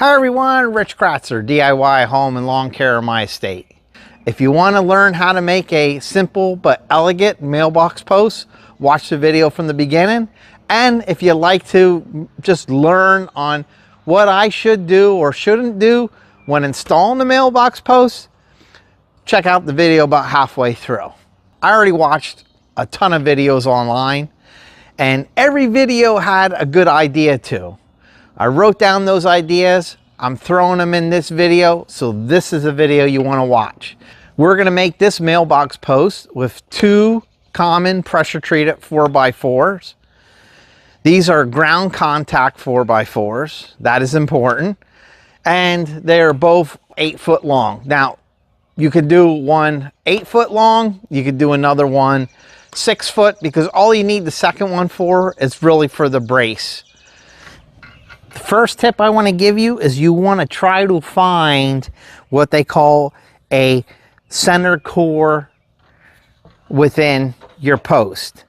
Hi everyone, Rich Kratzer, DIY Home and Lawn Care of my estate. If you want to learn how to make a simple but elegant mailbox post, watch the video from the beginning. And if you like to just learn on what I should do or shouldn't do when installing the mailbox post, check out the video about halfway through. I already watched a ton of videos online and every video had a good idea too. I wrote down those ideas. I'm throwing them in this video, so this is a video you want to watch. We're going to make this mailbox post with two common pressure treated 4x4s. These are ground contact 4x4s. That is important. And they're both 8 foot long. Now, you could do one 8 foot long. You could do another one 6 foot, because all you need the second one for is really for the brace. The first tip I want to give you is you want to try to find what they call a center core within your post.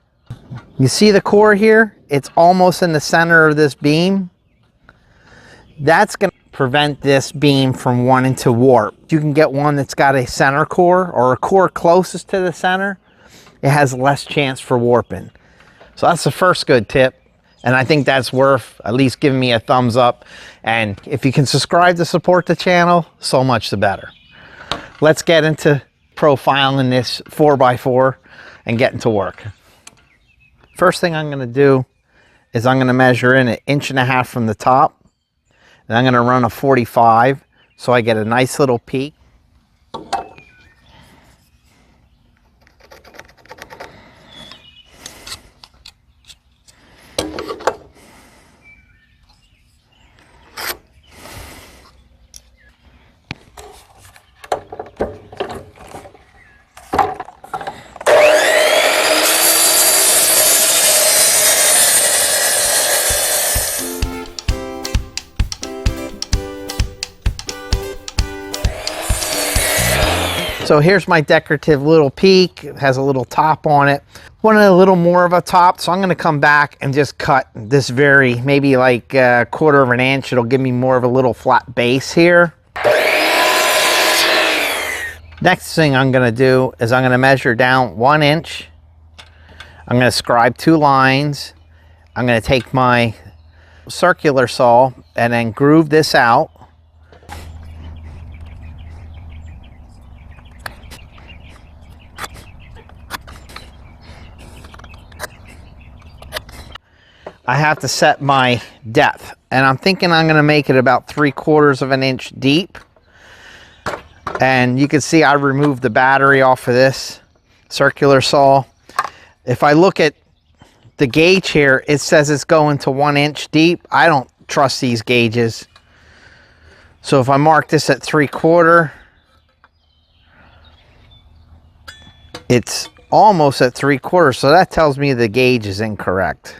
You see the core here? It's almost in the center of this beam. That's going to prevent this beam from wanting to warp. You can get one that's got a center core or a core closest to the center. It has less chance for warping. So that's the first good tip. And I think that's worth at least giving me a thumbs up. And if you can subscribe to support the channel, so much the better. Let's get into profiling this 4x4 and getting to work. First thing I'm going to do is I'm going to measure in 1.5 inches from the top. And I'm going to run a 45 so I get a nice little peak. So here's my decorative little peak. It has a little top on it. Wanted a little more of a top, so I'm gonna come back and just cut this maybe like a 1/4 of an inch. It'll give me more of a little flat base here. Next thing I'm gonna do is I'm gonna measure down 1 inch. I'm gonna scribe 2 lines. I'm gonna take my circular saw and then groove this out. I have to set my depth, and I'm thinking I'm going to make it about 3/4 of an inch deep. And you can see I removed the battery off of this circular saw. If I look at the gauge here, it says it's going to 1 inch deep. I don't trust these gauges. So if I mark this at 3/4, it's almost at 3/4, so that tells me the gauge is incorrect.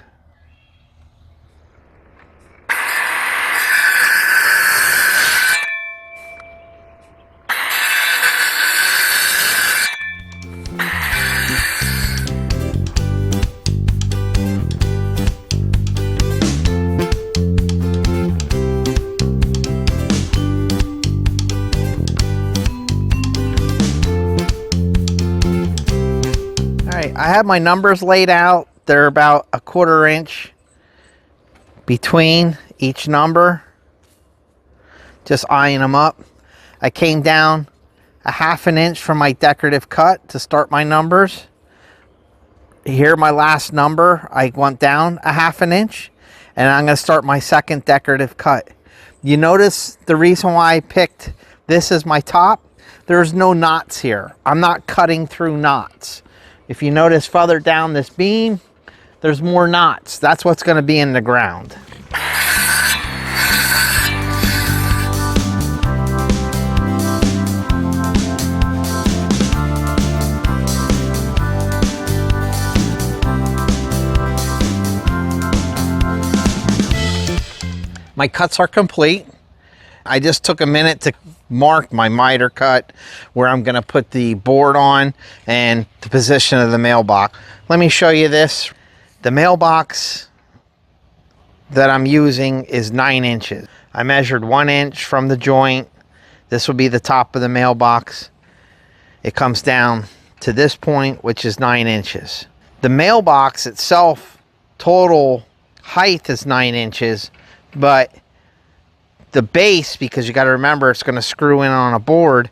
I have my numbers laid out. They're about 1/4 inch between each number. Just eyeing them up. I came down 1/2 inch from my decorative cut to start my numbers. Here, my last number, I went down 1/2 inch, and I'm going to start my second decorative cut. You notice the reason why I picked this as my top? There's no knots here. I'm not cutting through knots. If you notice further down this beam, there's more knots. That's what's going to be in the ground. My cuts are complete. I just took a minute to mark my miter cut where I'm going to put the board on and the position of the mailbox. Let me show you this. The mailbox that I'm using is 9 inches. I measured 1 inch from the joint. This will be the top of the mailbox. It comes down to this point, which is 9 inches. The mailbox itself, total height is 9 inches, but the base, because you got to remember it's going to screw in on a board,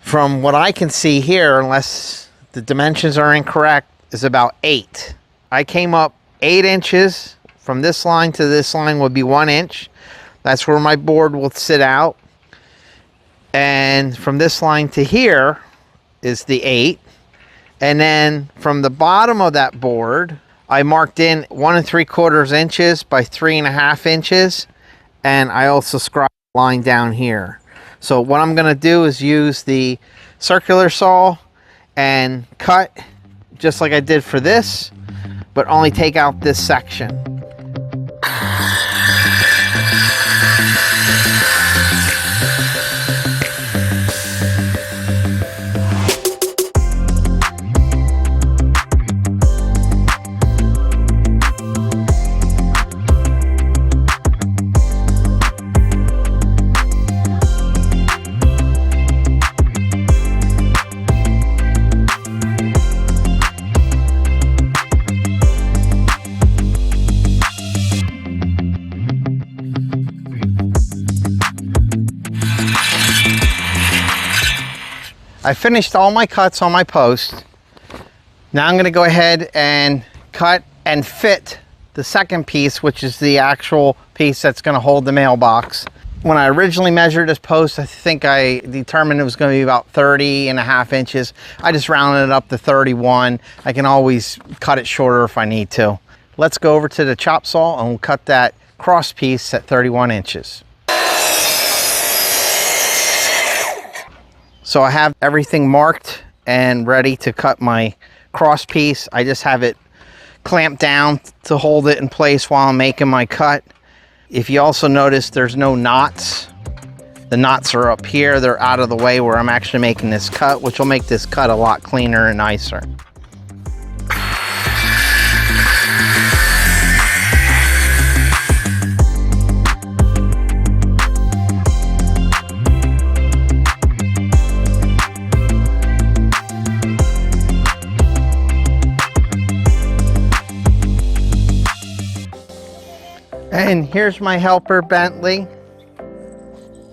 from what I can see here, unless the dimensions are incorrect, is about 8. I came up 8 inches. From this line to this line would be 1 inch. That's where my board will sit out. And from this line to here is the 8. And then from the bottom of that board, I marked in 1 3/4 inches by 3.5 inches. And I also scribed a line down here. So what I'm going to do is use the circular saw and cut just like I did for this, but only take out this section. I finished all my cuts on my post. Now I'm going to go ahead and cut and fit the second piece, which is the actual piece that's going to hold the mailbox. When I originally measured this post, I think I determined it was going to be about 30.5 inches. I just rounded it up to 31. I can always cut it shorter if I need to. Let's go over to the chop saw and we'll cut that cross piece at 31 inches. So I have everything marked and ready to cut my cross piece. I just have it clamped down to hold it in place while I'm making my cut. If you also notice, there's no knots. The knots are up here. They're out of the way where I'm actually making this cut, which will make this cut a lot cleaner and nicer. And here's my helper, Bentley.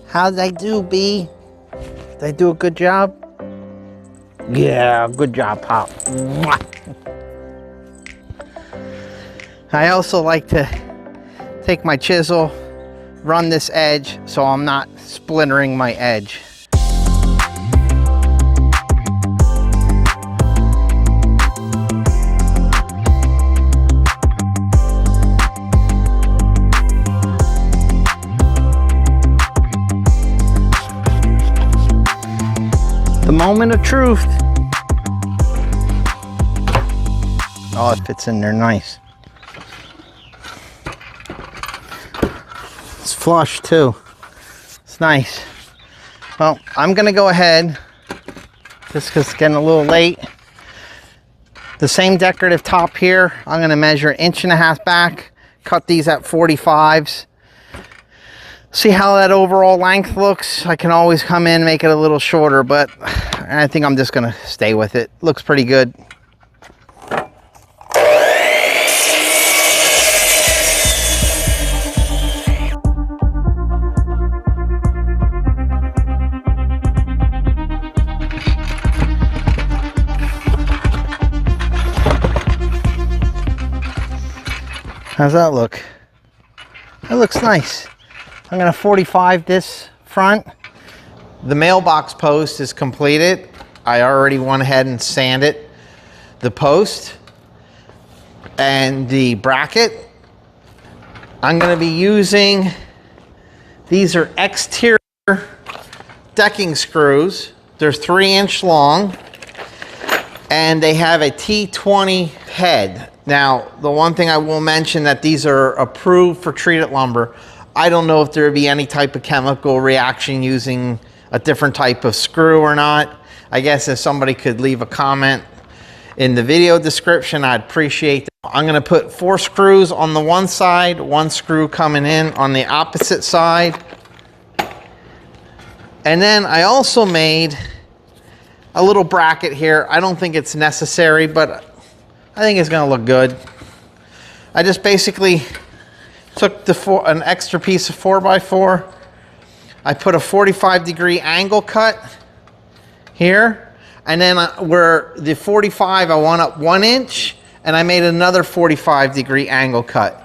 How'd I do, B? Did I do a good job? Yeah, good job, Pop. I also like to take my chisel, run this edge so I'm not splintering my edge. The moment of truth. Oh, it fits in there nice. It's flush too. It's nice. Well, I'm gonna go ahead, just because it's getting a little late. The same decorative top here, I'm gonna measure 1.5 inches back, cut these at 45s. See how that overall length looks. I can always come in and make it a little shorter, but I think I'm just gonna stay with it. Looks pretty good. How's that look? That looks nice. I'm gonna 45 this front. The mailbox post is completed. I already went ahead and sanded the post and the bracket. I'm gonna be using, these are exterior decking screws. They're 3-inch long and they have a T20 head. Now, the one thing I will mention that these are approved for treated lumber. I don't know if there would be any type of chemical reaction using a different type of screw or not. I guess if somebody could leave a comment in the video description. I'd appreciate that. I'm going to put 4 screws on the one side, 1 screw coming in on the opposite side. And then I also made a little bracket here. I don't think it's necessary, but I think it's going to look good. I just basically took an extra piece of 4x4. I put a 45-degree angle cut here, and then where the 45, I went up 1 inch, and I made another 45-degree angle cut.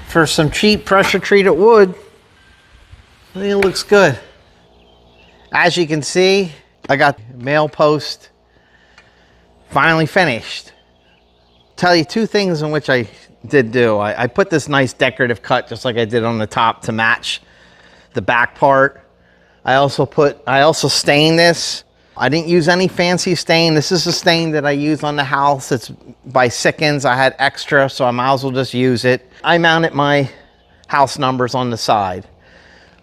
For some cheap pressure treated wood, I think it looks good. As you can see, I got the mail post finally finished. Tell you 2 things in which I did do. I put this nice decorative cut just like I did on the top to match the back part. I also stained this. I didn't use any fancy stain. This is a stain that I use on the house. It's by Sickens. I had extra, so I might as well just use it. I mounted my house numbers on the side.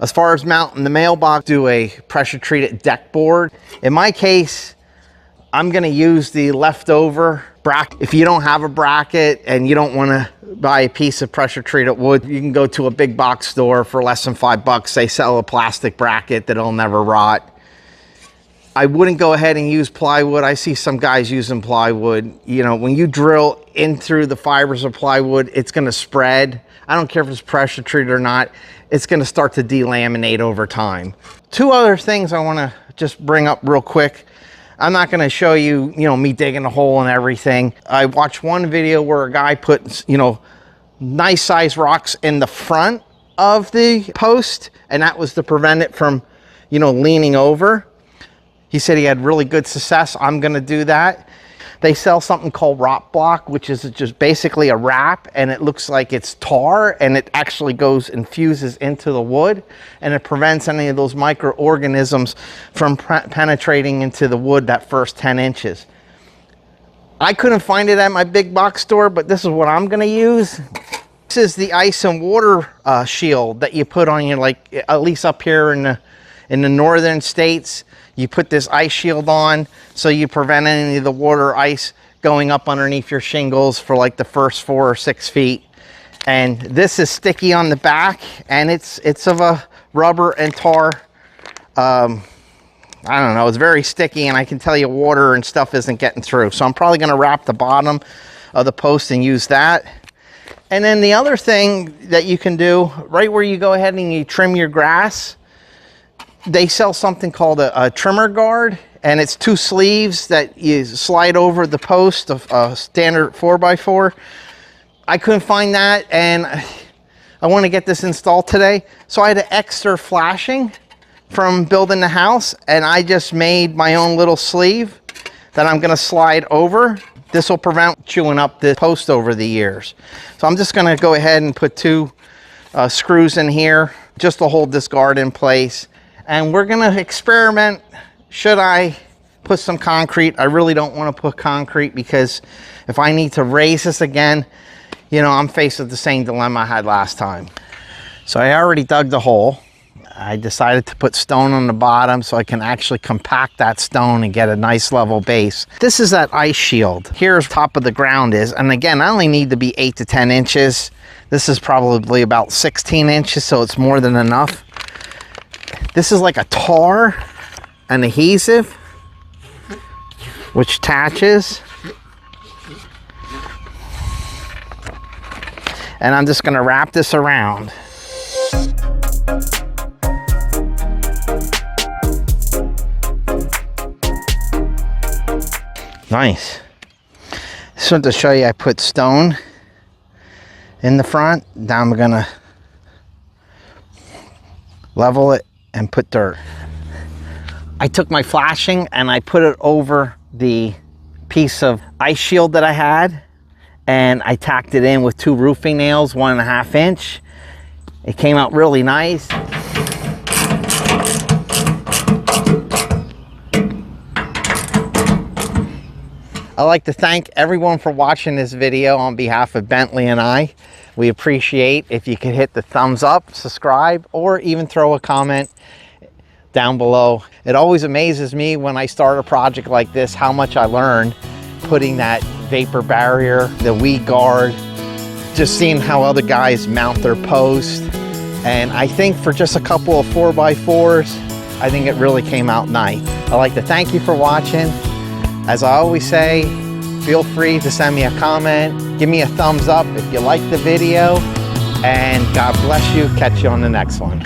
As far as mounting the mailbox, do a pressure treated deck board. In my case, I'm gonna use the leftover bracket. If you don't have a bracket and you don't wanna buy a piece of pressure treated wood, you can go to a big box store for less than $5. They sell a plastic bracket that'll never rot. I wouldn't go ahead and use plywood. I see some guys using plywood. You know, when you drill in through the fibers of plywood, it's gonna spread. I don't care if it's pressure treated or not. It's gonna start to delaminate over time. 2 other things I wanna just bring up real quick. I'm not gonna show you, me digging a hole and everything. I watched one video where a guy put, nice size rocks in the front of the post, and that was to prevent it from, leaning over. He said he had really good success. I'm gonna do that. They sell something called rock block, which is just basically a wrap, and it looks like it's tar, and it actually infuses into the wood, and it prevents any of those microorganisms from penetrating into the wood that first 10 inches. I couldn't find it at my big box store, but this is what I'm gonna use. This is the ice and water shield that you put on your, at least up here in the northern states. You put this ice shield on so you prevent any of the water ice going up underneath your shingles for like the first 4 or 6 feet. And this is sticky on the back, and it's of a rubber and tar. I don't know, it's very sticky, and I can tell you water and stuff isn't getting through. So I'm probably gonna wrap the bottom of the post and use that. And then the other thing that you can do, right where you go ahead and you trim your grass, they sell something called a trimmer guard, and it's 2 sleeves that you slide over the post of a standard 4x4. I couldn't find that, and I want to get this installed today. So I had an extra flashing from building the house, and I just made my own little sleeve that I'm gonna slide over. This will prevent chewing up the post over the years. So I'm just gonna go ahead and put 2 screws in here just to hold this guard in place. And we're gonna experiment. Should I put some concrete? I really don't wanna put concrete, because if I need to raise this again, I'm faced with the same dilemma I had last time. So I already dug the hole. I decided to put stone on the bottom so I can actually compact that stone and get a nice level base. This is that ice shield. Here's top of the ground is, and again, I only need to be 8 to 10 inches. This is probably about 16 inches, so it's more than enough. This is like a tar, an adhesive. which attaches. And I'm just going to wrap this around. Nice. So to show you, I put stone in the front. Now I'm going to level it and put dirt. I took my flashing and I put it over the piece of ice shield that I had, and I tacked it in with 2 roofing nails, 1.5 inch. It came out really nice. I'd like to thank everyone for watching this video on behalf of Bentley and I. We appreciate if you could hit the thumbs up, subscribe, or even throw a comment down below. It always amazes me when I start a project like this how much I learned putting that vapor barrier, the weed guard, just seeing how other guys mount their post. And I think for just a couple of 4x4s, I think it really came out nice. I'd like to thank you for watching. As I always say, feel free to send me a comment, give me a thumbs up if you like the video, and God bless you. Catch you on the next one.